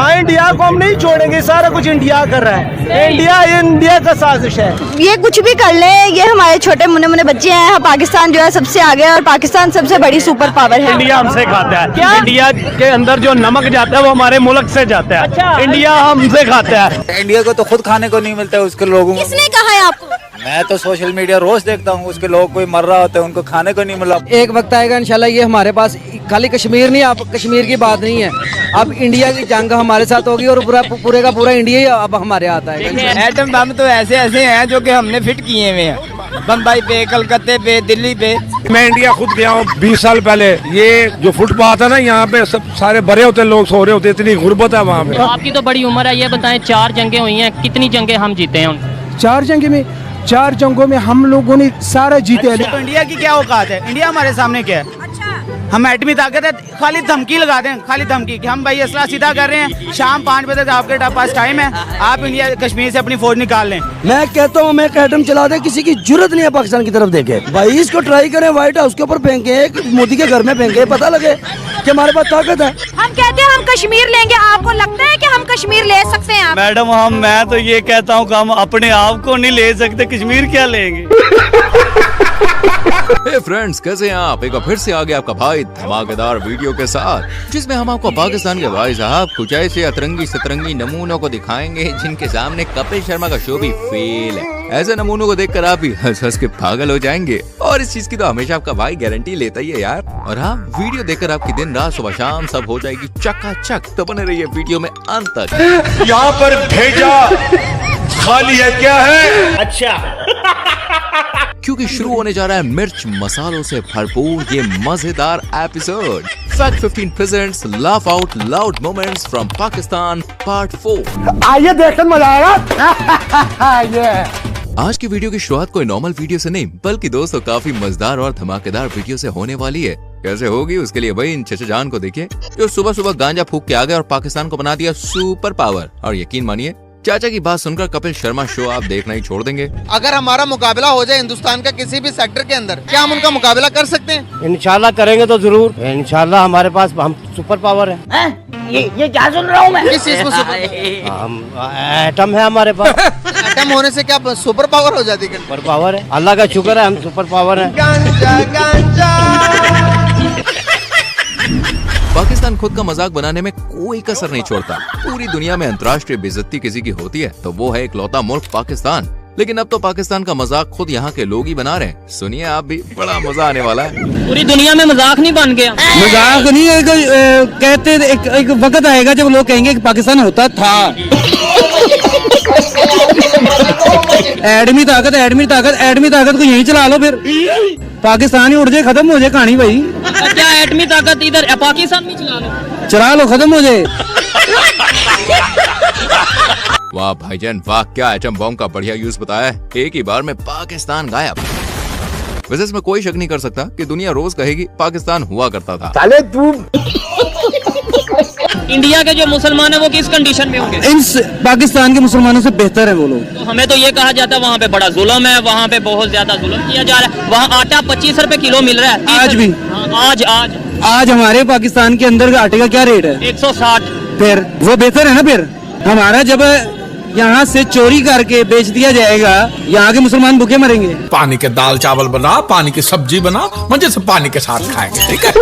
हाँ, इंडिया को हम नहीं छोड़ेंगे, सारा कुछ इंडिया कर रहा है। इंडिया का साजिश है। ये कुछ भी कर ले, ये हमारे छोटे मुन्ने मुन्ने बच्चे हैं। पाकिस्तान जो है सबसे आगे है और पाकिस्तान सबसे बड़ी सुपर पावर है। इंडिया हमसे खाता है। क्या? इंडिया के अंदर जो नमक जाता है वो हमारे मुल्क से जाता है। अच्छा, इंडिया हमसे खाता है। इंडिया को तो खुद खाने को नहीं मिलता है उसके लोगों को। किसने कहा है आपको? मैं तो सोशल मीडिया रोज देखता हूँ, उसके लोग कोई मर रहा होता है, उनको खाने को नहीं मिला। एक वक्त आएगा इंशाल्लाह ये हमारे पास खाली कश्मीर नहीं, अब कश्मीर की बात नहीं है, अब इंडिया की जंग हमारे साथ होगी और पूरे का पूरा इंडिया ही अब हमारे हाथ आएगा। एटम बम तो ऐसे ऐसे हैं जो कि हमने फिट किए हुए हैं, बम्बई पे, कलकत्ते पे, दिल्ली पे। मैं इंडिया खुद गया हूँ 20 साल पहले। ये जो फुटपाथ है ना, यहाँ पे सब सारे भरे होते, लोग सो रहे होते, इतनी गुर्बत है वहाँ पे। आपकी तो बड़ी उम्र है, ये बताएं 4 जंगें हुई हैं, कितनी जंगें हम जीते हैं? 4 जंगों में हम लोगों ने सारा जीते हैं। तो इंडिया की क्या औकात है? इंडिया हमारे सामने क्या है? हम एटमी ताकत है, खाली धमकी लगा दें, खाली धमकी कि हम भाई असला सीधा कर रहे हैं, शाम 5 बजे तक आपके पास टाइम है, आप इंडिया कश्मीर से अपनी फौज निकाल लें। मैं कहता हूँ मैं एटम चला दे, किसी की जरूरत नहीं है पाकिस्तान की तरफ देखे। भाई इसको ट्राई करें, व्हाइट हाउस के ऊपर फेंके, मोदी के घर में फेंके, पता लगे कि हमारे पास ताकत है। हम कहते हैं हम कश्मीर लेंगे, आपको लगता है कि हम कश्मीर ले सकते हैं? मैडम मैं तो ये कहता हूँ कि हम अपने आप को नहीं ले सकते, कश्मीर क्या लेंगे। हे फ्रेंड्स, कैसे हैं आप? एक बार फिर से आ गया आपका भाई धमाकेदार वीडियो के साथ, जिसमें हम आपको पाकिस्तान के भाई साहब कुछ ऐसे अतरंगी सतरंगी नमूनों को दिखाएंगे जिनके सामने कपिल शर्मा का शो भी फेल है। ऐसे नमूनों को देखकर आप भी हंस हंस के पागल हो जाएंगे, और इस चीज की तो हमेशा आपका भाई गारंटी लेता ही है यार। और हाँ, वीडियो देखकर आपकी दिन रात सुबह शाम सब हो जाएगी चकाचक, तो बने रहिए वीडियो में अंत तक। यहाँ पर भेजा खाली है, क्या है? अच्छा, क्योंकि शुरू होने जा रहा है मिर्च मसालों से भरपूर ये मजेदार episode. Fact 15 presents laugh out loud moments from Pakistan part 4। आइए देखकर मजा आएगा। आज की वीडियो की शुरुआत कोई नॉर्मल वीडियो से नहीं, बल्कि दोस्तों काफी मजेदार और धमाकेदार वीडियो से होने वाली है। कैसे होगी उसके लिए भाई इन चचा जान को देखिए, जो सुबह सुबह गांजा फूक के आ गए और पाकिस्तान को बना दिया सुपर पावर। और यकीन मानिए, चाचा की बात सुनकर कपिल शर्मा शो आप देखना ही छोड़ देंगे। अगर हमारा मुकाबला हो जाए हिंदुस्तान का किसी भी सेक्टर के अंदर, क्या हम उनका मुकाबला कर सकते हैं? इंशाल्लाह करेंगे तो जरूर। इंशाल्लाह हमारे पास हम सुपर पावर है। ये क्या सुन रहा हूँ मैं? किस चीज में सुपर? हम एटम है हमारे पास। एटम होने से क्या सुपर पावर हो जाती है? सुपर पावर है, अल्लाह का शुक्र है, हम सुपर पावर है। पाकिस्तान खुद का मजाक बनाने में कोई कसर नहीं छोड़ता। पूरी दुनिया में अंतर्राष्ट्रीय बेइज्जती किसी की होती है तो वो है इकलौता मुल्क पाकिस्तान। लेकिन अब तो पाकिस्तान का मजाक खुद यहाँ के लोग ही बना रहे हैं। सुनिए आप भी, बड़ा मजा आने वाला है। पूरी दुनिया में मजाक नहीं बन गया? मजाक नहीं है, कहते एक वक्त आएगा जब लोग कहेंगे कि पाकिस्तान होता था। एडमी ताकत को यहीं चला लो, फिर पाकिस्तान ही उड़ जाए, खत्म हो जाए कहानी भाई। क्या एटमी ताकत इधर पाकिस्तान में चला लो, खत्म हो जाए। वाह भाईजान वाह, क्या एटम बम का बढ़िया यूज बताया है। एक ही बार में पाकिस्तान गायब। वैसे इसमें कोई शक नहीं कर सकता कि दुनिया रोज कहेगी पाकिस्तान हुआ करता था। साले तू इंडिया के जो मुसलमान है वो किस कंडीशन में होंगे? इन पाकिस्तान के मुसलमानों से बेहतर है वो लोग। तो हमें तो ये कहा जाता है वहाँ पे बड़ा जुल्म है, वहाँ पे बहुत ज्यादा जुल्म किया जा रहा है। वहाँ आटा 25 रुपए किलो मिल रहा है आज भी। आज हमारे पाकिस्तान के अंदर आटे का क्या रेट है? 160। फिर वो बेहतर है ना। फिर हमारा जब यहाँ से चोरी करके बेच दिया जाएगा, यहाँ के मुसलमान भूखे मरेंगे। पानी के दाल चावल बना, पानी की सब्जी बना, मजे से पानी के साथ खाएंगे, ठीक है?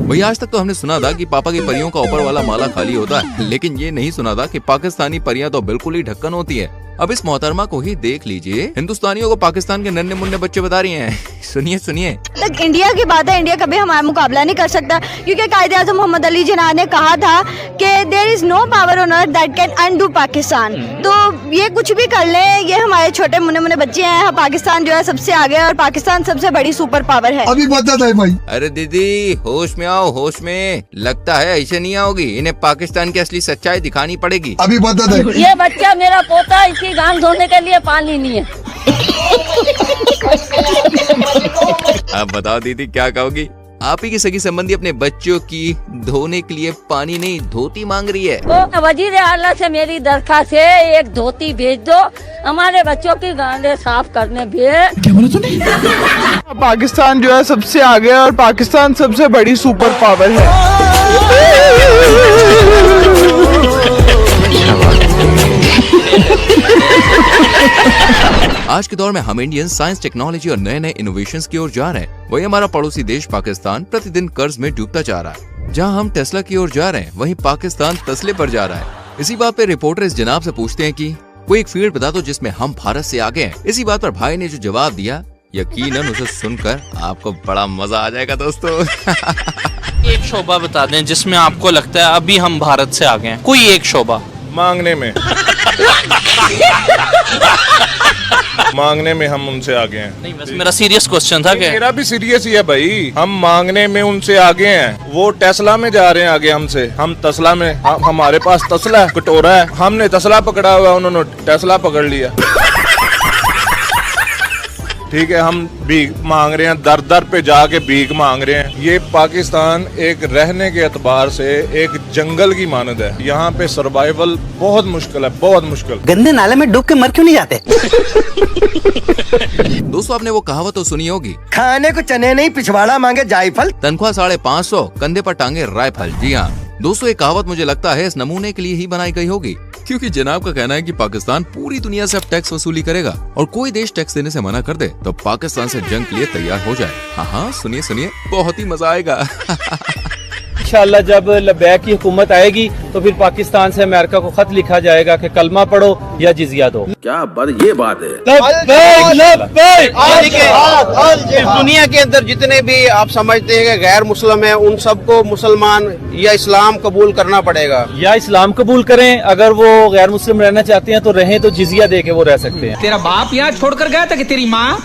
भाई आज तक तो हमने सुना था कि पापा की परियों का ऊपर वाला माला खाली होता है, लेकिन ये नहीं सुना था कि पाकिस्तानी परियां तो बिल्कुल ही ढक्कन होती है। अब इस मोहतरमा को ही देख लीजिए, हिंदुस्तानियों को पाकिस्तान के नन्हे मुन्ने बच्चे बता रही हैं। सुनिए सुनिए। तक इंडिया की बात है, इंडिया कभी हमारा मुकाबला नहीं कर सकता, क्योंकि कायदे-ए-आज़म मोहम्मद अली जिन्ना ने कहा था कि there is no power on earth that can undo Pakistan. तो ये कुछ भी कर ले, ये हमारे छोटे मुन्ने मुन्ने बच्चे हैं। पाकिस्तान जो है सबसे आगे है और पाकिस्तान सबसे बड़ी सुपर पावर है। अभी बता है भाई। अरे दीदी होश में आओ, होश में। लगता है ऐसे नहीं आओगी, इन्हें पाकिस्तान की असली सच्चाई दिखानी पड़ेगी। अभी बता है। ये बच्चा मेरा पोता, इसकी गांग धोने के लिए पानी नहीं है। अब बताओ दीदी क्या कहोगी? आप ही की सगी संबंधी अपने बच्चों की धोने के लिए पानी नहीं धोती मांग रही है। तो वजीर आला से मेरी दरखास्त है, एक धोती भेज दो, हमारे बच्चों की गांडें साफ करने भेज। क्या बोला तूने? पाकिस्तान जो है सबसे आगे है और पाकिस्तान सबसे बड़ी सुपर पावर है। आज के दौर में हम इंडियन साइंस, टेक्नोलॉजी और नए नए इनोवेशंस की ओर जा रहे हैं। वहीं हमारा पड़ोसी देश पाकिस्तान प्रतिदिन कर्ज में डूबता जा रहा है। जहां हम टेस्ला की ओर जा रहे हैं, वहीं पाकिस्तान तस्ले पर जा रहा है। इसी बात पे रिपोर्टर इस जनाब से पूछते हैं कि कोई एक फील्ड बता दो जिसमें हम भारत से आगे हैं। इसी बात पर भाई ने जो जवाब दिया, यकीनन उसे सुनकर आपको बड़ा मजा आ जाएगा दोस्तों। एक शोबा बता दें जिसमें आपको लगता है अभी हम भारत से आगे हैं, कोई एक शोबा। मांगने में मांगने में हम उनसे आगे हैं। नहीं, बस मेरा सीरियस क्वेश्चन था कि मेरा भी सीरियस ही है भाई, हम मांगने में उनसे आगे हैं। वो टेस्ला में जा रहे हैं आगे हमसे, हम तसला में। हमारे पास तसला कटोरा है, हमने तसला पकड़ा हुआ, उन्होंने टेस्ला पकड़ लिया। ठीक है, हम भीख मांग रहे हैं, दर दर पे जाके भीख मांग रहे हैं। ये पाकिस्तान एक रहने के एतबार से एक जंगल की मानद है। यहाँ पे सर्वाइवल बहुत मुश्किल है, बहुत मुश्किल। गंदे नाले में डूब के मर क्यों नहीं जाते? दोस्तों, आपने वो कहावत तो सुनी होगी, खाने को चने नहीं पिछवाड़ा मांगे जायफल। तनख्वाह 550, कंधे पर टांगे राइफल। जी हाँ दोस्तों, ये कहावत मुझे लगता है इस नमूने के लिए ही बनाई गई होगी, क्योंकि जनाब का कहना है कि पाकिस्तान पूरी दुनिया से अब टैक्स वसूली करेगा और कोई देश टैक्स देने से मना कर दे तो पाकिस्तान से जंग के लिए तैयार हो जाए। हाँ, सुनिए सुनिए, बहुत ही मजा आएगा। इंशाल्लाह जब लबैक की हुकूमत आएगी तो फिर पाकिस्तान से अमेरिका को खत लिखा जाएगा कि कलमा पढ़ो या जिजिया दो। क्या बात, ये बात है। इस दुनिया के अंदर जितने भी आप समझते हैं कि गैर मुस्लिम है, उन सबको मुसलमान या इस्लाम कबूल करना पड़ेगा। या इस्लाम कबूल करें, अगर वो गैर मुस्लिम रहना चाहते हैं तो रहें, तो जिजिया दे के वो रह सकते हैं। तेरा बाप यहाँ छोड़कर गया था कि तेरी माँ?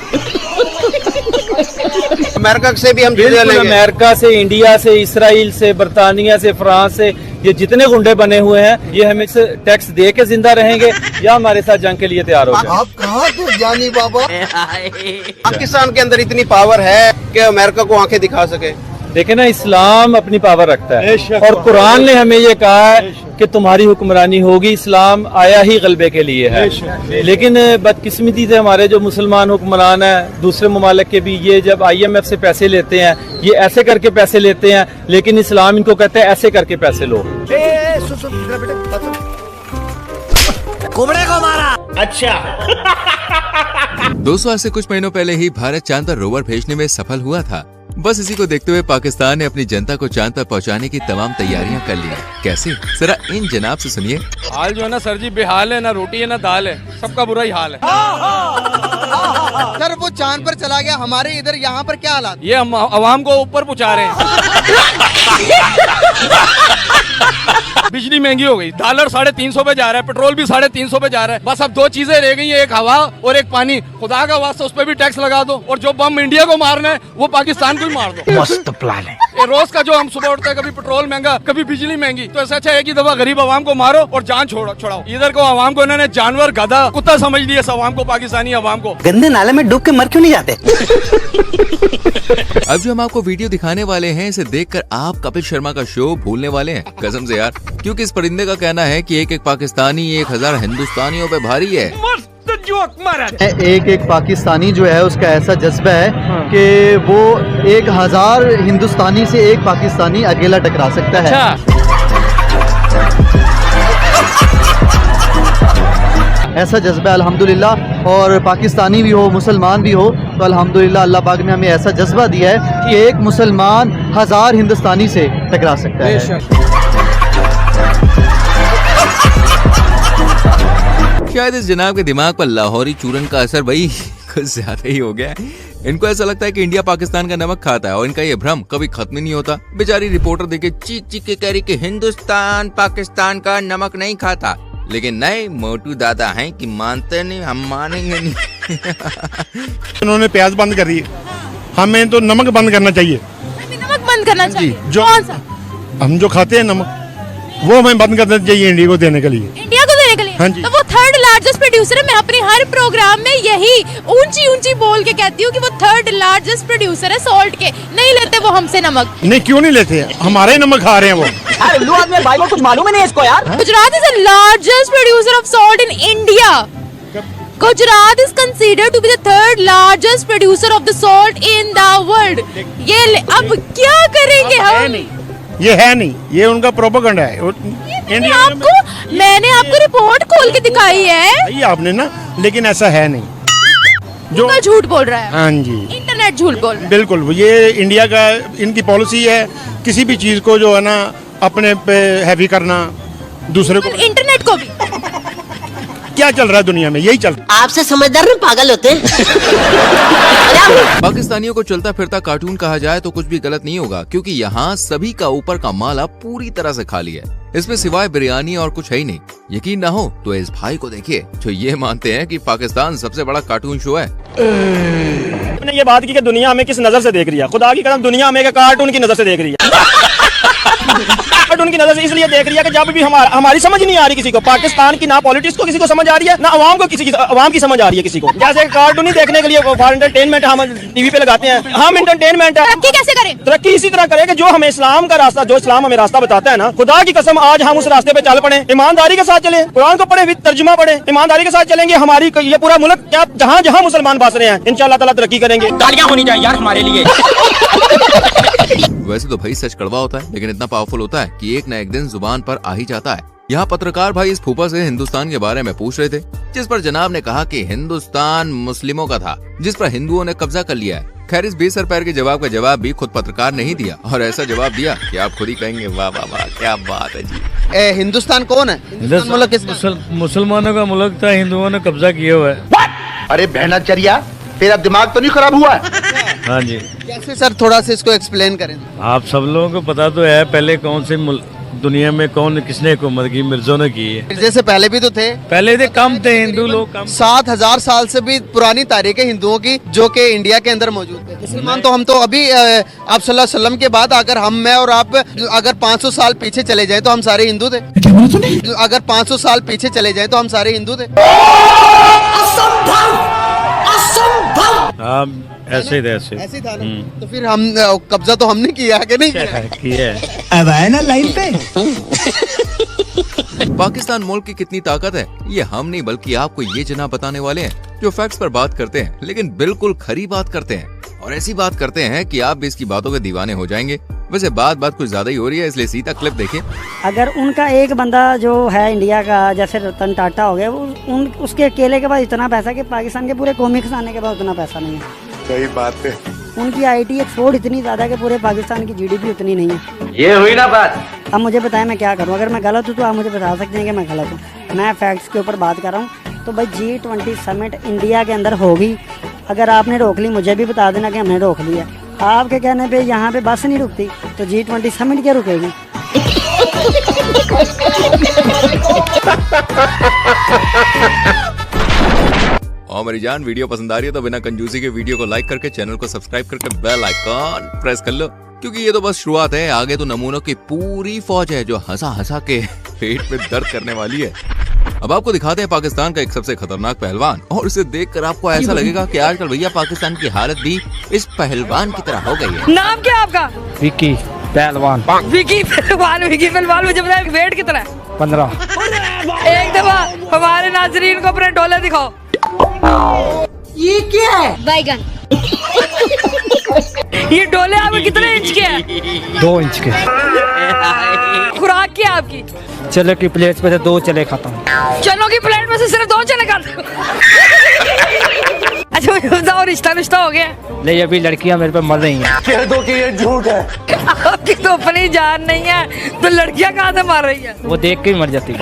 अमेरिका से भी हम जिजिया लेंगे। अमेरिका से, इंडिया से, इसराइल से, बरतानिया से, फ्रांस से, ये जितने गुंडे बने हुए हैं, ये हमें टैक्स दे के जिंदा रहेंगे या हमारे साथ जंग के लिए तैयार हो जाए। आप कहाँ थे जानी बाबा? पाकिस्तान के अंदर इतनी पावर है कि अमेरिका को आंखें दिखा सके। देखे ना, इस्लाम अपनी पावर रखता है और कुरान ने हमें ये कहा है कि तुम्हारी हुक्मरानी होगी। इस्लाम आया ही गलबे के लिए है, लेकिन बदकिस्मती से हमारे जो मुसलमान हुक्मरान हैं दूसरे ममालिक के भी, ये जब IMF से पैसे लेते हैं, ये ऐसे करके पैसे लेते हैं, लेकिन इस्लाम इनको कहता है ऐसे करके पैसे लो। कुबड़े को मारा। अच्छा। दोस्तों, आज से कुछ महीनों पहले ही भारत चांद पर रोवर भेजने में सफल हुआ था। बस इसी को देखते हुए पाकिस्तान ने अपनी जनता को चांद पर पहुंचाने की तमाम तैयारियां कर ली है। कैसे, जरा इन जनाब से सुनिए। हाल जो है ना सर जी, बेहाल है, ना रोटी है ना दाल है, सबका बुरा ही हाल है। सर वो चांद पर चला गया, हमारे इधर यहाँ पर क्या हालात? ये हम आवाम को ऊपर पहुंचा रहे हैं। बिजली महंगी हो गई, डॉलर 350 पे जा रहा है, पेट्रोल भी 350 पे जा रहा है। बस अब दो चीजें रह गई हैं, एक हवा और एक पानी। खुदा का वास्ता उस पर भी टैक्स लगा दो, और जो बम इंडिया को मारना है वो पाकिस्तान को ही मार दो। मस्त प्लान है। रोज का जो हम सुबह उठते हैं, कभी पेट्रोल महंगा, कभी बिजली महंगी, तो ऐसा अच्छा है कि दफा गरीब आवाम को मारो और जान छुड़ाओ। इधर को आवाम को इन्होंने जानवर, गधा, कुत्ता समझ लिया, इस आवाम को, पाकिस्तानी आवाम को। गंदे नाले में डूब के मर क्यों नहीं जाते? अब जो हम आपको वीडियो दिखाने वाले हैं, इसे देखकर आप कपिल शर्मा का शो भूलने वाले हैं, कसम से यार, क्योंकि इस परिंदे का कहना है कि एक एक पाकिस्तानी 1000 हिंदुस्तानियों पे भारी है। एक एक पाकिस्तानी जो है उसका ऐसा जज्बा है कि वो 1000 हिंदुस्तानी से एक पाकिस्तानी अकेला टकरा सकता है। ऐसा जज्बा अल्हम्दुलिल्लाह, और पाकिस्तानी भी हो, मुसलमान भी हो, तो अल्हम्दुलिल्लाह अल्लाह पाक ने हमें ऐसा जज्बा दिया है कि एक मुसलमान 1000 हिंदुस्तानी से टकरा सकता है। शायद इस जनाब के दिमाग पर लाहौरी चूरन का असर भाई कुछ ज्यादा ही हो गया है। इनको ऐसा लगता है कि इंडिया पाकिस्तान का नमक खाता है और इनका ये भ्रम कभी खत्म नहीं होता। बेचारी रिपोर्टर देखे चीख चीख के कह रही कि हिंदुस्तान पाकिस्तान का नमक नहीं खाता, लेकिन नहीं, मोटू दादा हैं कि मानते नहीं, हम मानेंगे नहीं। उन्होंने प्याज बंद कर दी, हमें तो नमक बंद करना चाहिए। नमक बंद करना चाहिए? जो हम जो खाते हैं नमक, वो हमें बंद करना चाहिए इंडिया को देने के लिए। इंडिया को देने के लिए? हाँ जी। तो वो 3rd लार्जेस्ट प्रोड्यूसर है। मैं अपने हर प्रोग्राम में यही ऊंची ऊंची बोल के कहती हूँ कि वो 3rd लार्जेस्ट प्रोड्यूसर है सॉल्ट के। नहीं लेते वो हमसे नमक? नहीं, क्यों नहीं लेते, हमारे ही नमक खा रहे हैं वो। उल्लू आदमी भाई को कुछ मालूम ही नहीं इसको यार। Gujarat is the largest producer of salt in India. Gujarat is considered to be the 3rd largest producer of the salt in the world. ये अब क्या करेंगे हम? ये है नहीं, ये उनका प्रोपेगेंडा है। इंडिया मैंने आपको रिपोर्ट खोल के दिखाई है। आपने ना, लेकिन ऐसा है नहीं। गूगल झूठ बोल रहा है, हाँ जी, इंटरनेट झूठ बोल रहा है। बिल्कुल ये इंडिया का इनकी पॉलिसी है, किसी भी चीज को जो है ना अपने पे हैवी करना, दूसरे को। इंटरनेट को भी क्या चल रहा है दुनिया में, यही चल रहा है। आपसे समझदार नहीं पागल होते हैं। पाकिस्तानियों को चलता फिरता कार्टून कहा जाए तो कुछ भी गलत नहीं होगा, क्योंकि यहाँ सभी का ऊपर का माला पूरी तरह से खाली है। इसमें सिवाय बिरयानी और कुछ है ही नहीं। यकीन ना हो तो इस भाई को देखिए जो ये मानते हैं कि पाकिस्तान सबसे बड़ा कार्टून शो है। आपने ये बात की कि दुनिया हमें किस नजर से देख रही है, खुदा की कसम दुनिया हमें कार्टून की नजर से देख रही है। कार्टून की नजर से इसलिए देख रही है कि जब भी हमारी समझ नहीं आ रही किसी को, पाकिस्तान की ना पॉलिटिक्स को किसी को समझ आ रही है, ना अवाम को अवाम की समझ आ रही है किसी को। जैसे कार्टून ही देखने के लिए फॉर एंटरटेनमेंट हम टीवी पे लगाते हैं, हम एंटरटेनमेंट है। तरक्की कैसे करें? तरक्की इसी तरह करे कि जो हमें इस्लाम का रास्ता, जो इस्लाम हमें रास्ता बताता है ना, खुदा की कसम आज हम उस रास्ते पे चल पड़े, ईमानदारी के साथ चले, कुरान को पढ़े, तर्जुमा पढ़े, ईमानदारी के साथ चलेंगे, हमारी ये पूरा मुल्क क्या जहाँ जहाँ मुसलमान बस रहे हैं इंशाअल्लाह ताला तरक्की करेंगे। गालियां होनी चाहिए यार हमारे लिए। वैसे तो भाई सच कड़वा होता है, लेकिन इतना पावरफुल होता है कि एक न एक दिन जुबान पर आ ही जाता है। यहाँ पत्रकार भाई इस फूफा से हिंदुस्तान के बारे में पूछ रहे थे, जिस पर जनाब ने कहा कि हिंदुस्तान मुस्लिमों का था, जिस पर हिंदुओं ने कब्जा कर लिया है। खैर इस बेसर पैर के जवाब का जवाब भी खुद पत्रकार ने ही दिया, और ऐसा जवाब दिया कि आप खुद ही कहेंगे वाह वाह वाह क्या बात है जी। हिंदुस्तान कौन है? मुसलमानों का मुल्क था, हिंदुओं ने कब्जा किया हुआ है। अरे बहनाचर्या, तेरा दिमाग तो नहीं खराब हुआ है? हाँ जी। कैसे सर, थोड़ा सा इसको एक्सप्लेन करें। आप सब लोगों को पता तो है पहले कौन से दुनिया में कौन किसने हुकूमत की, मिर्जों ने की है। जैसे पहले भी तो थे, पहले थे कम थे हिंदू लोग कम। 7000 साल से भी पुरानी तारीख है हिंदुओं की, जो कि इंडिया के अंदर मौजूद है। मुसलमान तो हम तो अभी आप सल्लल्लाहु अलैहि वसल्लम के बाद अगर हम, मैं और आप अगर 500 साल पीछे चले जाए तो हम सारे हिंदू थे। अगर 500 साल पीछे चले जाए तो हम सारे हिंदू थे। ऐसे ऐसे था ना। तो फिर हम कब्जा तो हमने किया कि नहीं किया? अब आए ना लाइन पे। पाकिस्तान मुल्क की कितनी ताकत है ये हम नहीं बल्कि आपको ये जनाब बताने वाले हैं, जो फैक्ट्स पर बात करते हैं लेकिन बिल्कुल खरी बात करते हैं, और ऐसी बात करते हैं कि आप भी इसकी बातों के दीवाने हो जाएंगे। वैसे बात कुछ ज्यादा ही हो रही है, इसलिए सीधा क्लिप देखिए। अगर उनका एक बंदा जो है इंडिया का, जैसे रतन टाटा हो गया, उसके अकेले के पास इतना पैसा कि पाकिस्तान के पूरे कौमी खजाने के पास उतना पैसा नहीं है। सही बात है। उनकी आईटी एक्सपोर्ट इतनी ज्यादा है कि पूरे पाकिस्तान की जीडीपी उतनी नहीं है। ये हुई ना बात। अब मुझे बताएं मैं क्या करूं? अगर मैं गलत हूं तो आप मुझे बता सकते हैं कि मैं गलत हूं। मैं फैक्ट्स के ऊपर बात कर रहा हूं। तो भाई G20 समिट इंडिया के अंदर होगी, अगर आपने रोक ली मुझे भी बता देना कि हमने रोक लिया। आपके कहने पे यहाँ पे बस नहीं रुकती तो G20 समिट क्या रुकेगी? और मेरी जान, वीडियो पसंद आ रही है तो बिना कंजूसी के वीडियो को लाइक करके, चैनल को सब्सक्राइब करके बेल आइकॉन प्रेस कर लो, क्योंकि ये तो बस शुरुआत है। आगे तो नमूनों की पूरी फौज है जो हंसा हंसा के पेट में दर्द करने वाली है। अब आपको दिखाते हैं पाकिस्तान का एक सबसे खतरनाक पहलवान, और इसे देखकर आपको ऐसा लगेगा कि आजकल भैया पाकिस्तान की हालत भी इस पहलवान की तरह हो गई है। नाम क्या आपका? विकी पहलवान। विकी पहलवान। मुझे बताया वेट कितना है? 15। एक दफा हमारे नाजरीन को अपने डोले दिखाओ। ये क्या है? बैगन। ये डोले आपके कितने इंच के हैं? 2 इंच के। खुराक क्या है आपकी? चलो की प्लेट पे से 2 चले खाता हूँ। चनों की प्लेट में से सिर्फ 2 चने खाते हो? अच्छा मुझे बताओ, रिश्ता हो गया? नहीं, अभी लड़कियां मेरे पे मर रही हैं। कह दो कि ये झूठ है। आपकी तो अपनी जान नहीं है तो लड़कियां कहाँ से मार रही है? वो देख के ही मर जाती है।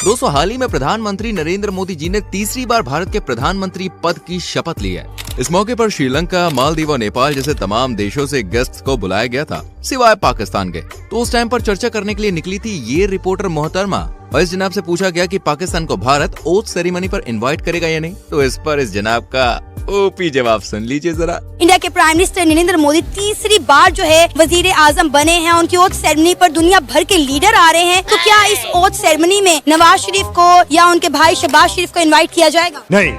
दोस्तों, हाल ही में प्रधानमंत्री नरेंद्र मोदी जी ने तीसरी बार भारत के प्रधानमंत्री पद की शपथ ली है। इस मौके पर श्रीलंका, मालदीव और नेपाल जैसे तमाम देशों से गेस्ट को बुलाया गया था, सिवाय पाकिस्तान के। तो उस टाइम पर चर्चा करने के लिए निकली थी ये रिपोर्टर मोहतरमा, और इस जनाब से पूछा गया कि पाकिस्तान को भारत ओथ सेरेमनी पर इनवाइट करेगा या नहीं। तो इस पर इस जनाब का ओपी जवाब सुन लीजिए जरा। इंडिया के प्राइम मिनिस्टर नरेंद्र मोदी तीसरी बार जो है वजीर आजम बने हैं। उनकी ओथ सेरेमनी पर दुनिया भर के लीडर आ रहे हैं। तो क्या इस ओथ सेरेमनी में नवाज शरीफ को या उनके भाई शहबाज शरीफ को इनवाइट किया जाएगा? नहीं।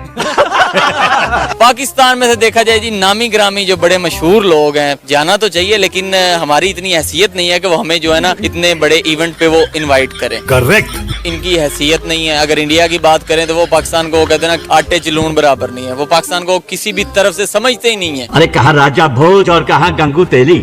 पाकिस्तान में से देखा जाए जी, नामी ग्रामी जो बड़े मशहूर लोग हैं, जाना तो चाहिए, लेकिन हमारी इतनी हैसियत नहीं है कि वो हमें जो है ना इतने बड़े इवेंट पे वो इनवाइट करें। करेक्ट। इनकी हैसियत नहीं है। अगर इंडिया की बात करें तो वो पाकिस्तान को कहते हैं ना आटे च लून बराबर नहीं है। वो पाकिस्तान को किसी भी तरफ से समझते ही नहीं है। अरे कहाँ राजा भोज और कहाँ गंगू तेली।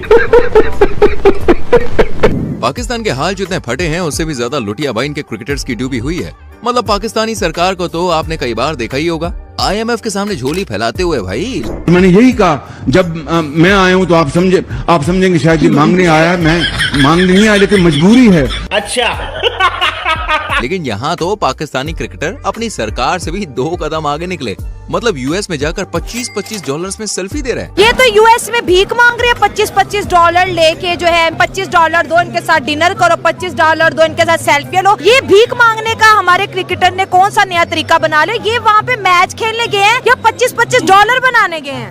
पाकिस्तान के हाल जितने फटे हैं उससे भी ज्यादा लुटियाबाइन के क्रिकेटर्स की डूबी हुई है। मतलब पाकिस्तानी सरकार को तो आपने कई बार देखा ही होगा IMF के सामने झोली फैलाते हुए भाई। मैंने यही कहा जब मैं आया हूँ तो आप समझेंगे शायद ये मांगने आया, मैं मांगने नहीं आया लेकिन मजबूरी है। अच्छा लेकिन यहाँ तो पाकिस्तानी क्रिकेटर अपनी सरकार से भी 2 कदम आगे निकले। मतलब US में जाकर $25 में सेल्फी दे रहे हैं। ये तो US में भीख मांग रहे हैं, $25 लेके जो है $25 दो, इनके साथ डिनर करो, $25 दो, इनके साथ सेल्फी लो। ये भीख मांगने का हमारे क्रिकेटर ने कौन सा नया तरीका बना लिया? ये वहाँ पे मैच खेलने गए हैं या $25 बनाने गए हैं?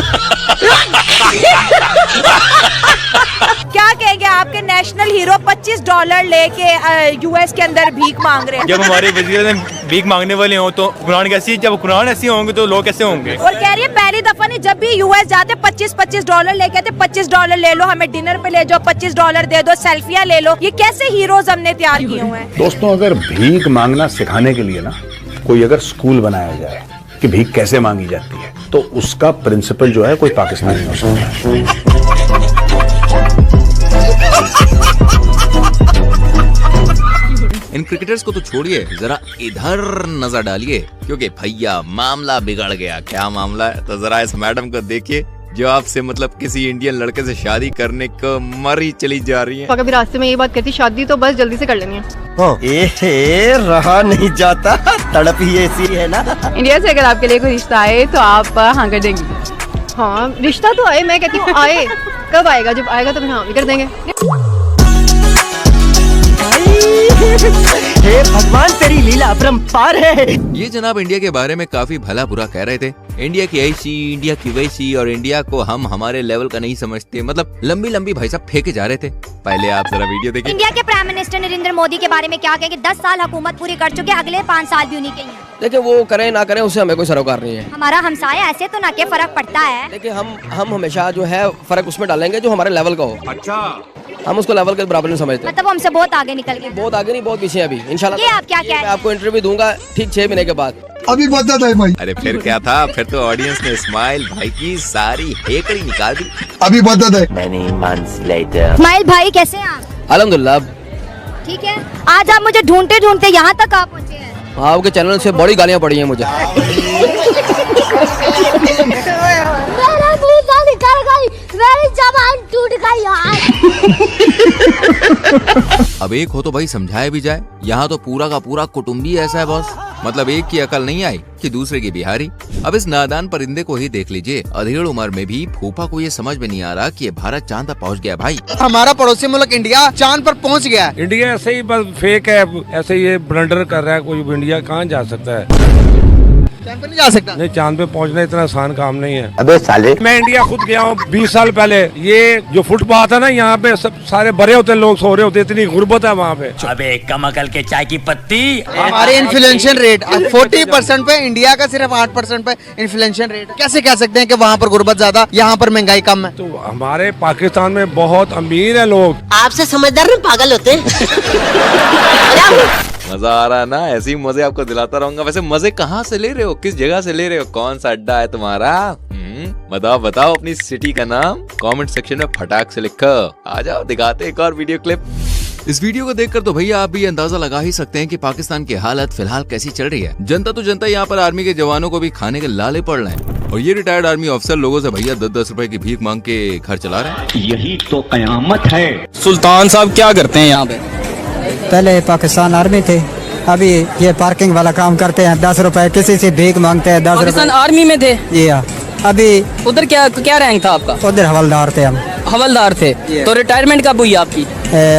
क्या कहेंगे आपके नेशनल हीरो $25 लेके US के अंदर भीख मांग रहे हैं? जब हमारे वजीर भीख मांगने वाले हो तो कुरान कैसी, जब कुरान ऐसी होंगे तो लोग कैसे होंगे? और कह रही है पहली दफा नहीं, जब भी US जाते $25 लेके आते, $25 ले लो, हमें डिनर पे ले जाओ, $25 दे दो, सेल्फियां ले लो। ये कैसे हीरोज हमने तैयार किए हुए हैं? दोस्तों, अगर भीख मांगना सिखाने के लिए ना कोई अगर स्कूल बनाया जाए कि भीख कैसे मांगी जाती है, तो उसका प्रिंसिपल जो है कोई पाकिस्तानी हो सकता है। इन क्रिकेटर्स को तो छोड़िए, जरा इधर नजर डालिए क्योंकि भैया मामला बिगड़ गया। क्या मामला है? तो जरा इस मैडम को देखिए जो आपसे मतलब किसी इंडियन लड़के से शादी करने को मरी चली जा रही है। कभी रास्ते में ये बात कहती शादी तो बस जल्दी से कर लेनी है। रहा नहीं जाता, तड़प ही ऐसी है ना। इंडिया से अगर आपके लिए कोई रिश्ता आए तो आप हाँ कर देंगी? हाँ रिश्ता तो आए, मैं कहती हूँ आए। कब आएगा? जब आएगा तो फिर हाँ भी कर देंगे। हे भगवान, तेरी लीला अपरंपार है। ये जनाब इंडिया के बारे में काफी भला बुरा कह रहे थे। इंडिया की ऐसी, इंडिया की वैसी, और इंडिया को हम हमारे लेवल का नहीं समझते। मतलब लंबी लंबी भाई साहब फेंके जा रहे थे। पहले आप जरा वीडियो देखिए। इंडिया के प्राइम मिनिस्टर नरेंद्र मोदी के बारे में क्या कहें कि 10 साल हुकूमत पूरी कर चुके, अगले 5 साल भी उन्हीं के ही हैं। देखिए वो करें ना करें उससे हमें कोई सरोकार नहीं है। हमारा हमसाया ऐसे तो ना के फर्क पड़ता है। देखिए हम हमेशा जो है फर्क उसमें डालेंगे जो हमारे लेवल का हो। अच्छा, हम उसको लेवल के बराबर नहीं समझते। मतलब हमसे बहुत आगे निकल गए। बहुत आगे नहीं, बहुत पीछे अभी इंशाल्लाह। ये आप क्या कह रहे हैं? मैं आपको इंटरव्यू दूंगा ठीक 6 महीने के बाद। अभी बता दे भाई। अरे फिर क्या था? फिर तो ऑडियंस ने इस्माइल भाई की सारी हेकड़ी निकाल दी। अभी बता दे। इस्माइल भाई कैसे हैं आप? अल्हम्दुलिल्लाह ठीक है। आज आप मुझे ढूंढते ढूंढते यहाँ तक आप पहुँचे हैं। आपके चैनल से बड़ी गालियाँ पड़ी हैं मुझे। मेरी जबान टूट गई यार। अब एक हो तो भाई समझाया भी जाए। यहाँ तो पूरा का पूरा कुटुंबी ऐसा है बॉस। मतलब एक की अकल नहीं आई कि दूसरे की बिहारी। अब इस नादान परिंदे को ही देख लीजिए। अधेड़ उम्र में भी फूफा को ये समझ में नहीं आ रहा कि ये भारत चांद तक पहुँच गया। भाई हमारा पड़ोसी मुल्क इंडिया चांद पर पहुँच गया। इंडिया ऐसे ही बस फेक है, ऐसे ये ब्लंडर कर रहा है। कोई इंडिया कहाँ जा सकता है? चांद पे नहीं जा सकता। नहीं, चांद पे पहुंचना इतना आसान काम नहीं है। अबे साले, मैं इंडिया खुद गया हूँ 20 साल पहले। ये जो फुटपाथ है ना, यहाँ पे सब सारे भरे होते, लोग सो रहे होते, इतनी गुर्बत है वहाँ पे। अबे कम अकल के चाय की पत्ती। हमारे इन्फ्लेशन रेट 40% पे, इंडिया का सिर्फ 8% पे इन्फ्लेशन रेट। कैसे कह सकते हैं कि वहाँ पर गुर्बत ज्यादा, यहाँ पर महंगाई कम है? तो हमारे पाकिस्तान में बहुत अमीर है लोग। आपसे समझदार नहीं पागल होते। मजा आ रहा है ना? ऐसे ही मजे आपको दिलाता रहूंगा। वैसे मजे कहाँ से ले रहे हो? किस जगह से ले रहे हो? कौन सा अड्डा है तुम्हारा? बताओ अपनी सिटी का नाम कमेंट सेक्शन में फटाक से लिखो। आ जाओ दिखाते एक और वीडियो क्लिप। इस वीडियो को देखकर तो भैया आप भी अंदाजा लगा ही सकते हैं कि पाकिस्तान की हालत फिलहाल कैसी चल रही है। जनता तो जनता, यहाँ पर आर्मी के जवानों को भी खाने के लाले पड़ रहे हैं। और ये रिटायर्ड आर्मी ऑफिसर लोगों से भैया 10-10 रुपए की भीख मांग के घर चला रहे हैं। यही तो कयामत है। सुल्तान साहब क्या करते हैं यहाँ पे? पहले पाकिस्तान आर्मी थे, अभी ये पार्किंग वाला काम करते हैं। 10 रुपए किसी से भीख मांगते हैं। 10 पाकिस्तान आर्मी में थे? जी हाँ। अभी उधर क्या रैंक था आपका? उधर हवलदार थे हम। हवलदार थे? तो रिटायरमेंट कब हुई आपकी?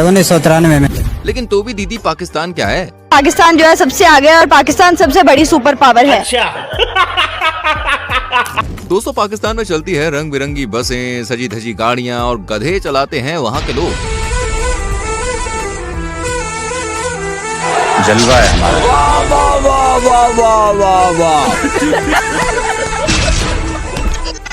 1993 में। लेकिन तो भी दीदी पाकिस्तान क्या है? पाकिस्तान जो है सबसे आगे है और पाकिस्तान सबसे बड़ी सुपर पावर है। दोस्तों, पाकिस्तान में चलती है रंग बिरंगी बसें, सजी धजी गाड़ियां और गधे चलाते हैं वहाँ के लोग। जलवा है हमारा। वाह वाह वाह वाह वाह वाह।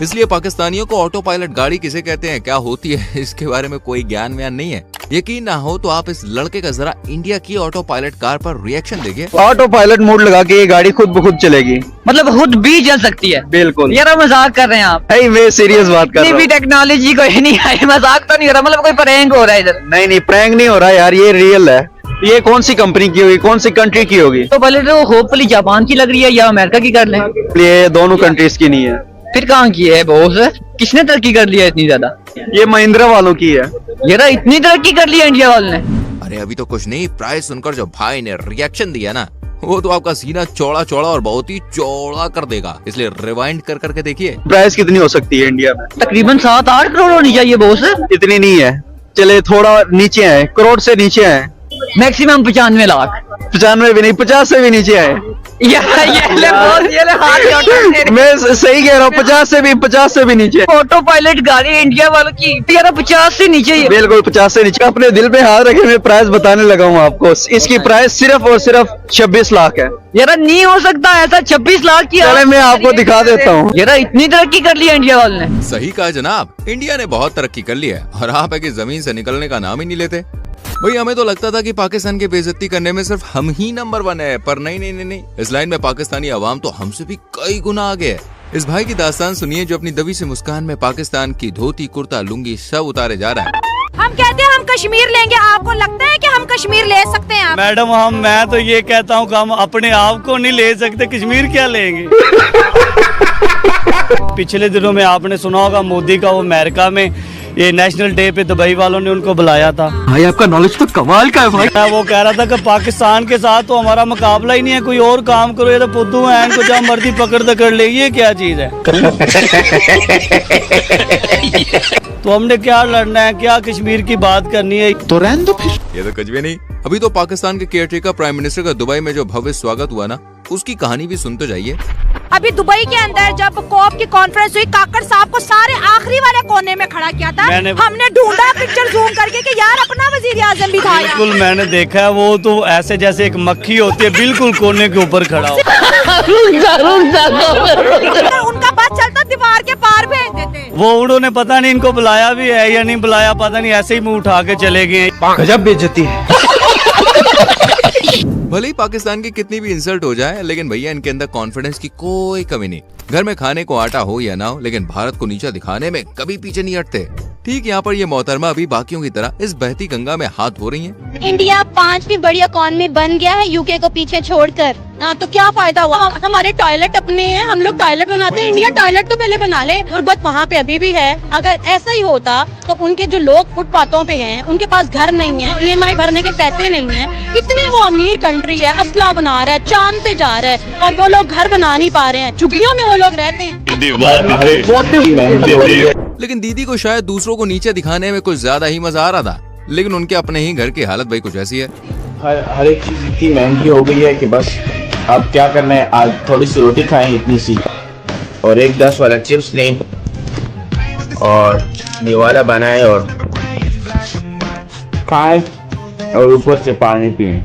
इसलिए पाकिस्तानियों को ऑटो पायलट गाड़ी किसे कहते हैं, क्या होती है, इसके बारे में कोई ज्ञान व्यान नहीं है। यकीन ना हो तो आप इस लड़के का जरा इंडिया की ऑटो पायलट कार पर रिएक्शन देखिए। ऑटो पायलट मोड लगा के ये गाड़ी खुद ब खुद चलेगी। मतलब खुद भी चल सकती है? बिल्कुल। यार मजाक कर रहे हैं आप? मैं सीरियस बात कर रहा हूँ। टेक्नोलॉजी कोई नहीं आई, मजाक तो नहीं हो रहा। मतलब कोई प्रैंक हो रहा है इधर? नहीं, प्रैंक नहीं हो रहा यार, ये रियल है। ये कौन सी कंपनी की होगी, कौन सी कंट्री की होगी? तो पहले तो होपफुली जापान की लग रही है या अमेरिका की कर लें। ये दोनों कंट्रीज की नहीं है। फिर कहाँ की है बॉस? किसने तरक्की कर लिया इतनी ज्यादा? ये महिंद्रा वालों की है। यार इतनी तरक्की कर ली है इंडिया वालों ने। अरे अभी तो कुछ नहीं, प्राइस सुनकर जो भाई ने रिएक्शन दिया ना, वो तो आपका सीना चौड़ा चौड़ा और बहुत ही चौड़ा कर देगा, इसलिए रिवाइंड कर करके देखिए। प्राइस कितनी हो सकती है इंडिया में? तकरीबन 7-8 करोड़ होनी चाहिए बॉस। इतनी नहीं है, चले थोड़ा नीचे है, करोड़ से नीचे है। मैक्सिमम 95 लाख। 95 भी नहीं, 50 से भी नीचे है। ये ले हाथ मैं सही कह रहा हूँ, 50 से भी नीचे। ऑटो पायलट गाड़ी इंडिया वालों की 50 से नीचे ही है। बिल्कुल 50 से नीचे। अपने दिल पे हाथ रखे मैं प्राइस बताने लगा हूँ आपको। इसकी प्राइस सिर्फ और सिर्फ 26 लाख है। यार नहीं हो सकता ऐसा, 26 लाख की। चले मैं आपको दिखा देता हूँ। यार इतनी तरक्की कर ली है इंडिया वालों ने। सही कहा जनाब, इंडिया ने बहुत तरक्की कर ली है और आप है कि जमीन से निकलने का नाम ही नहीं लेते। भाई हमें तो लगता था कि पाकिस्तान की बेइज्जती करने में सिर्फ हम ही नंबर 1 है, पर नहीं। इस लाइन में पाकिस्तानी अवाम तो हमसे भी कई गुना आगे है। इस भाई की दास्तान सुनिए जो अपनी दबी से मुस्कान में पाकिस्तान की धोती, कुर्ता, लुंगी सब उतारे जा रहा है। हम कहते हैं हम कश्मीर लेंगे, आपको लगता है कि हम कश्मीर ले सकते हैं? मैडम मैं तो ये कहता हूँ कि हम अपने आप को नहीं ले सकते, कश्मीर क्या लेंगे? पिछले दिनों में आपने सुना होगा मोदी का वो अमेरिका में ये नेशनल डे पे दुबई वालों ने उनको बुलाया था। भाई आपका नॉलेज तो कमाल का है भाई। वो कह रहा था कि पाकिस्तान के साथ तो हमारा मुकाबला ही नहीं है, कोई और काम करो, ये तो पुद्दू है, इनको जहाँ मर्जी पकड़ ले, ये क्या चीज है? तो हमने क्या लड़ना है, क्या कश्मीर की बात करनी है? तो रहने दो फिर। ये तो कुछ भी नहीं। अभी तो पाकिस्तान के केयरटेकर प्राइम मिनिस्टर का दुबई में जो भव्य स्वागत हुआ ना, उसकी कहानी भी सुन तो जाइए। अभी दुबई के अंदर जब कोप की कॉन्फ्रेंस हुई, काकड़ साहब को सारे आखिरी वाले कोने में खड़ा किया था। हमने ढूंढा पिक्चर जूम करके कि यार अपना वजीर आजम भी था। बिल्कुल मैंने देखा है, वो तो ऐसे जैसे एक मक्खी होती है, बिल्कुल कोने के ऊपर खड़ा हो। उनका बात चलता दीवार के पार भेज देते। वो उन्होंने पता नहीं इनको बुलाया भी है या नहीं बुलाया, पता नहीं, ऐसे ही मुंह उठा के चले गए। गजब बेइज्जती है। भले ही पाकिस्तान की कितनी भी इंसल्ट हो जाए, लेकिन भैया इनके अंदर कॉन्फिडेंस की कोई कमी नहीं। घर में खाने को आटा हो या ना हो, लेकिन भारत को नीचा दिखाने में कभी पीछे नहीं हटते। ठीक यहाँ पर ये मोहतरमा अभी बाकियों की तरह इस बहती गंगा में हाथ धो रही हैं। इंडिया 5वीं बड़ी इकॉनमी बन गया है यूके को पीछे छोड़कर। तो क्या फायदा हुआ? हमारे टॉयलेट अपने हैं, हम लोग टॉयलेट बनाते हैं। इंडिया टॉयलेट तो पहले बना ले। गुर्बत वहाँ पे अभी भी है। अगर ऐसा ही होता तो उनके जो लोग फुटपाथों पे हैं, उनके पास घर नहीं है, EMI भरने के पैसे नहीं है। इतनी वो अमीर कंट्री है, असला बना रहा है, चांद पे जा रहा है, और वो लोग घर बना नहीं पा रहे हैं। झुग्गियों में वो लोग रहते हैं। लेकिन दीदी को शायद दूसरों को नीचे दिखाने में कुछ ज्यादा ही मजा आ रहा था, लेकिन उनके अपने ही घर की हालत भाई कुछ ऐसी है। हर एक चीज इतनी महंगी हो गई है कि बस अब क्या करना है, आज थोड़ी सी रोटी खाएं इतनी सी, और एक 10 वाला चिप्स लें और निवाला बनाएं और खाएं और ऊपर से पानी पिएं।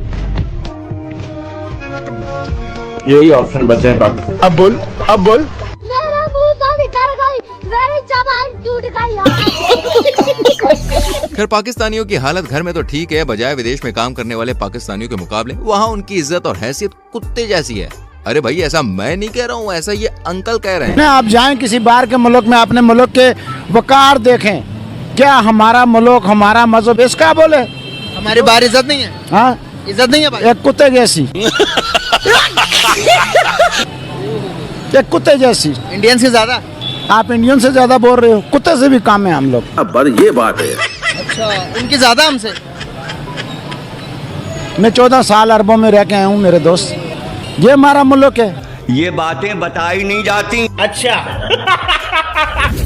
यही ऑप्शन बचे हैं बाकी। अब बोल खैर पाकिस्तानियों की हालत घर में तो ठीक है, बजाय विदेश में काम करने वाले पाकिस्तानियों के मुकाबले वहाँ उनकी इज्जत और हैसियत कुत्ते जैसी है। अरे भाई ऐसा मैं नहीं कह रहा हूँ, ऐसा ये अंकल कह रहे हैं। आप जाएं किसी बाहर के मुल्क में, अपने मुल्क के वकार देखें, क्या हमारा मुल्क, हमारा मजहब इसका बोले हमारी बाहर इज्जत नहीं है। हाँ इज्जत नहीं है भाई। एक कुत्ते जैसी एक कुत्ते जैसी। इंडियन से ज्यादा आप इंडियन से ज्यादा बोल रहे हो, कुत्ते से भी कम है हम लोग। अब ये बात है। अच्छा उनकी ज्यादा हमसे। मैं 14 साल अरबों में रह के आया हूँ मेरे दोस्त, ये हमारा मुल्क है। ये बातें बताई नहीं जाती। अच्छा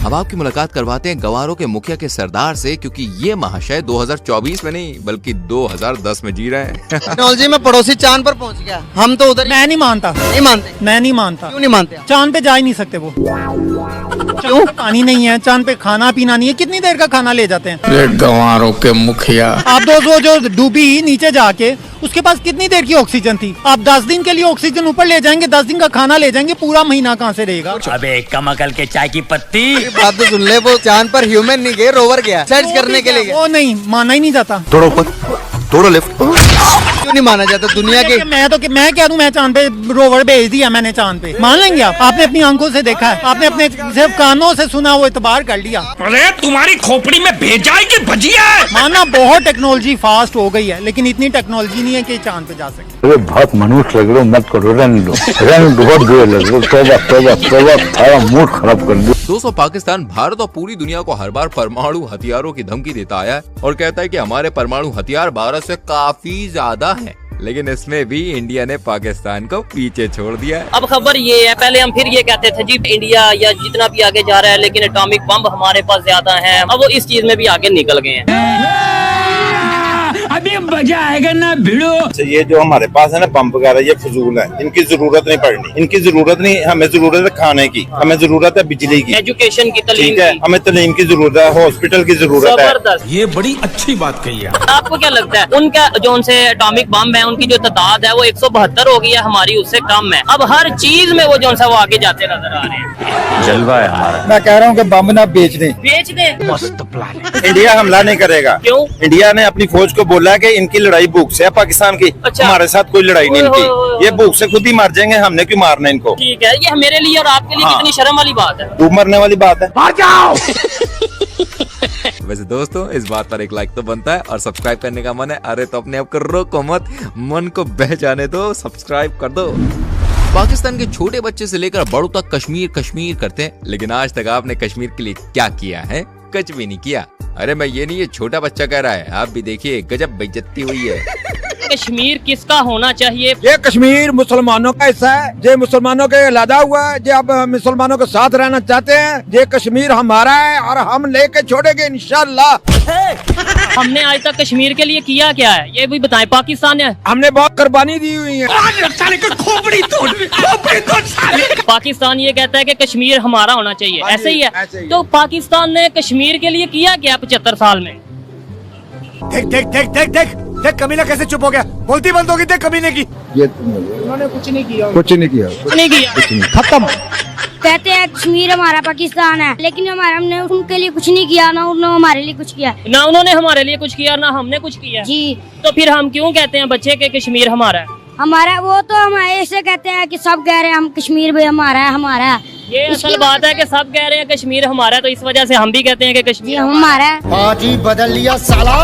अब आपकी मुलाकात करवाते हैं गवारों के मुखिया के सरदार से, क्योंकि ये महाशय 2024 में नहीं बल्कि 2010 में जी रहे हैं। टेक्नोलॉजी में पड़ोसी चांद पर पहुंच गया, हम तो उधर। मैं नहीं मानता। नहीं मानते? मैं नहीं मानता। क्यों नहीं मानते? चांद पे जा ही नहीं सकते वो। क्यों? पानी नहीं है चांद पे, खाना पीना नहीं है, कितनी देर का खाना ले जाते हैं? गंवारों के मुखिया। आप दोस्तों जो डूबी नीचे जाके, उसके पास कितनी देर की ऑक्सीजन थी? आप 10 दिन के लिए ऑक्सीजन ऊपर ले जाएंगे, 10 दिन का खाना ले जाएंगे, पूरा महीना कहाँ से रहेगा? अबे कमकल के चाय की पत्ती। बात तो सुन ले, वो चांद पर ह्यूमन नहीं गए, रोवर गया सर्च करने के लिए। वो नहीं माना ही नहीं जाता। थोड़ा ऊपर, थोड़ा लेफ्ट। क्यों नहीं माना जाता दुनिया के? मैं क्या दूं, मैं चांद पे रोवर भेज दिया मैंने चांद पे, मान लेंगे आप? आपने अपनी आंखों से देखा है, आपने अपने सिर्फ कानों से सुना, वो इतबार कर लिया। अरे तुम्हारी खोपड़ी में भेजा है कि भजिया है? माना बहुत टेक्नोलॉजी फास्ट हो गई है, लेकिन इतनी टेक्नोलॉजी नहीं है कि चांद पे जा सके। अरे बहुत मनुष्य लग रहे हो, मत करो, रहने दो, बहुत बुरे लग रहे हो, तौबा सारा मूड खराब कर दिया। दोस्तों, पाकिस्तान भारत और पूरी दुनिया को हर बार परमाणु हथियारों की धमकी देता आया है और कहता है कि हमारे परमाणु हथियार भारत से काफी ज्यादा हैं। लेकिन इसमें भी इंडिया ने पाकिस्तान को पीछे छोड़ दिया है। अब खबर ये है, पहले हम फिर ये कहते थे जी इंडिया या जितना भी आगे जा रहा है, लेकिन एटॉमिक बम हमारे पास ज्यादा है। अब वो इस चीज में भी आगे निकल गए हैं। अभी मजा आएगा ना भिड़ो। ये जो हमारे पास है ना पंप वगैरह, ये फजूल है, इनकी जरूरत नहीं पड़नी, इनकी जरूरत नहीं, हमें जरूरत है खाने की, हमें जरूरत है बिजली की, एजुकेशन की, तालीम की, हमें तालीम की जरूरत है, हॉस्पिटल की जरूरत है। ये बड़ी अच्छी बात कही है। आपको क्या लगता है, उनका जो उनसे एटॉमिक बम है, उनकी जो तादाद है वो 172 हो गई है, हमारी उससे कम है। अब हर चीज में वो जो वो आगे जाते नजर आ रहे हैं। जलवा है हमारा। मैं कह रहा हूँ कि बम ना बेच दें। बेच दे। मस्त प्लान है। इंडिया हमला नहीं करेगा। क्यों? इंडिया ने अपनी फौज को बोला है कि इनकी लड़ाई भूख से है पाकिस्तान की। अच्छा। हमारे साथ कोई लड़ाई नहीं इनकी, ये भूख से खुद ही मर जाएंगे, हमने क्यों मारना इनको? ठीक है, ये मेरे लिए और आपके लिए कितनी शर्म वाली बात है। खूब मरने वाली बात है। मार जाओ। वैसे दोस्तों, इस बात पर एक लाइक तो बनता है और सब्सक्राइब करने का मन है, अरे तो अपने आप करो को मत, मन को बह जाने दो, सब्सक्राइब कर दो। पाकिस्तान के छोटे बच्चे से लेकर बड़ों तक कश्मीर कश्मीर करते हैं, लेकिन आज तक आपने कश्मीर के लिए क्या किया है? कुछ भी नहीं किया। अरे मैं ये नहीं, ये छोटा बच्चा कह रहा है, आप भी देखिए, गजब बेइज्जती हुई है। कश्मीर किसका होना चाहिए? ये कश्मीर मुसलमानों का हिस्सा है, ये मुसलमानों के अलहदा हुआ है, ये अब मुसलमानों के साथ रहना चाहते हैं। ये कश्मीर हमारा है और हम लेके छोड़ेंगे इंशाल्लाह। हमने आज तक कश्मीर के लिए किया क्या है, ये भी बताएं। पाकिस्तान है, हमने बहुत कुर्बानी दी हुई है। पाकिस्तान ये कहता है कि कश्मीर हमारा होना चाहिए, ऐसे ही है। तो पाकिस्तान ने कश्मीर के लिए किया क्या 75 साल में? देख देख देख देख देख देख, कमीना कैसे चुप हो गया, बोलती बंद होगी, देख कमीने की। ये उन्होंने कुछ नहीं किया, कुछ नहीं किया, कुछ नहीं किया, खत्म। कहते हैं कश्मीर हमारा पाकिस्तान है, लेकिन हमने उनके लिए कुछ नहीं किया, ना उन्होंने हमारे लिए कुछ किया। ना उन्होंने हमारे लिए कुछ किया, ना हमने कुछ किया जी। तो फिर हम क्यों कहते हैं बच्चे के कश्मीर हमारा है? हमारा वो तो हम ऐसे कहते हैं कि सब कह रहे हैं हम कश्मीर भी हमारा है, हमारा है। ये असल बात है कि सब कह रहे हैं कश्मीर हमारा है, तो इस वजह से हम भी कहते हैं कि कश्मीर हमारा है। आज ही बदल लिया साला।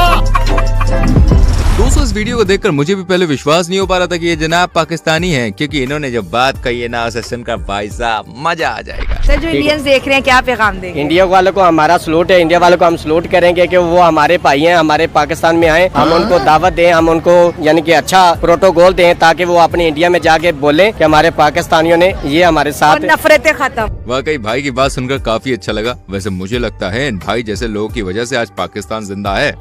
दोस्तों, इस वीडियो को देखकर मुझे भी पहले विश्वास नहीं हो पा रहा था कि ये जनाब पाकिस्तानी हैं, क्योंकि इन्होंने जब बात कही है ना, उसे सुनकर भाई साहब मजा आ जाएगा। सर, जो इंडियंस देख रहे हैं, क्या पैगाम देंगे? इंडिया वालों को हमारा सलूट है, इंडिया वालों को हम सलूट करेंगे कि वो हमारे भाई हैं, हमारे पाकिस्तान में आए, हम उनको दावत दें, हम उनको यानी कि अच्छा प्रोटोकॉल दें, ताकि वो अपने इंडिया में जाके बोले कि हमारे पाकिस्तानियों ने ये हमारे साथ नफरतें खत्म। वाकई भाई की बात सुनकर काफी अच्छा लगा। वैसे मुझे लगता है इन भाई जैसे लोगों की वजह से आज पाकिस्तान जिंदा है।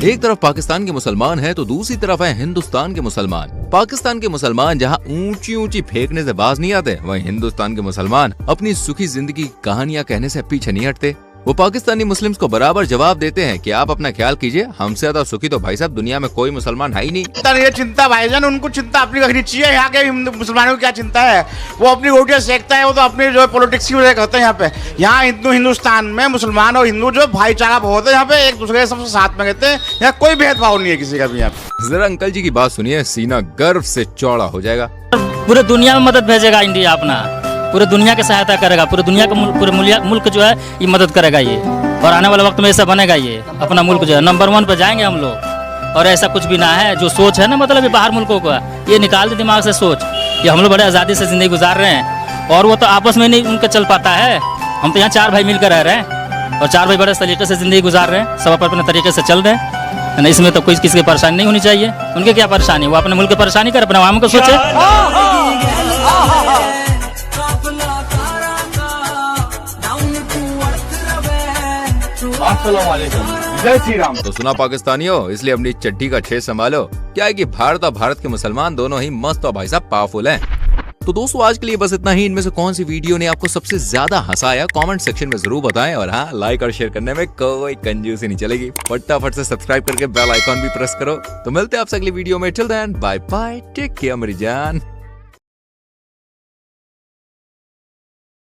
एक तरफ पाकिस्तान के मुसलमान हैं, तो दूसरी तरफ है हिंदुस्तान के मुसलमान। पाकिस्तान के मुसलमान जहां ऊंची ऊंची फेंकने से बाज नहीं आते, वहीं हिंदुस्तान के मुसलमान अपनी सुखी जिंदगी की कहानियां कहने से पीछे नहीं हटते। वो पाकिस्तानी मुस्लिम्स को बराबर जवाब देते हैं कि आप अपना ख्याल कीजिए, हमसे ज्यादा सुखी तो भाई साहब दुनिया में कोई मुसलमान है ही नहीं। ये चिंता भाईजान, उनको चिंता अपनी रखनी चाहिए। यहाँ के मुसलमानों की क्या चिंता है, वो अपनी रोटियां सेकता है, वो तो अपने जो पॉलिटिक्स की वजह करते हैं। यहाँ पे यहाँ हिंदुस्तान में मुसलमान और हिंदू जो भाईचारा बहुत है, यहाँ पे एक दूसरे के सबसे साथ में रहते हैं, यहाँ कोई भेदभाव नहीं है किसी का भी। यहाँ पे जरा अंकल जी की बात सुनिए, सीना गर्व से चौड़ा हो जाएगा। पूरे दुनिया में मदद भेजेगा इंडिया, अपना पूरे दुनिया की सहायता करेगा, पूरे दुनिया का पूरे मुल्क जो है ये मदद करेगा ये, और आने वाले वक्त में ऐसा बनेगा ये, अपना मुल्क जो है नंबर 1 पे जाएंगे हम लोग। और ऐसा कुछ भी ना है, जो सोच है ना मतलब ये बाहर मुल्कों का, ये निकाल दे दिमाग से सोच। ये हम लोग बड़े आज़ादी से जिंदगी गुजार रहे हैं, और वो तो आपस में नहीं उनका चल पाता है। हम तो यहाँ 4 भाई मिलकर रह रहे हैं, और 4 भाई बड़े तरीके से जिंदगी गुजार रहे हैं, सब अपने तरीके से चल रहे हैं। इसमें तो कोई किसी की परेशानी नहीं होनी चाहिए। उनके क्या परेशानी, वो अपने मुल्क की परेशानी कर, अपने आवाम को सोचे। जय श्री राम। तो सुना पाकिस्तानियों, इसलिए अपनी चड्डी का छेद संभालो। क्या है कि भारत और भारत के मुसलमान दोनों ही मस्त और भाई साहब पावरफुल हैं। तो दोस्तों, आज के लिए बस इतना ही। इनमें से कौन सी वीडियो ने आपको सबसे ज्यादा हंसाया, कमेंट सेक्शन में जरूर बताएं। और हाँ, लाइक और शेयर करने में कोई कंजूसी नहीं चलेगी। फटाफट से सब्सक्राइब करके बेल आइकॉन भी प्रेस करो। तो मिलते हैं आपसे अगली वीडियो में। Till then bye bye, take care मेरी जान।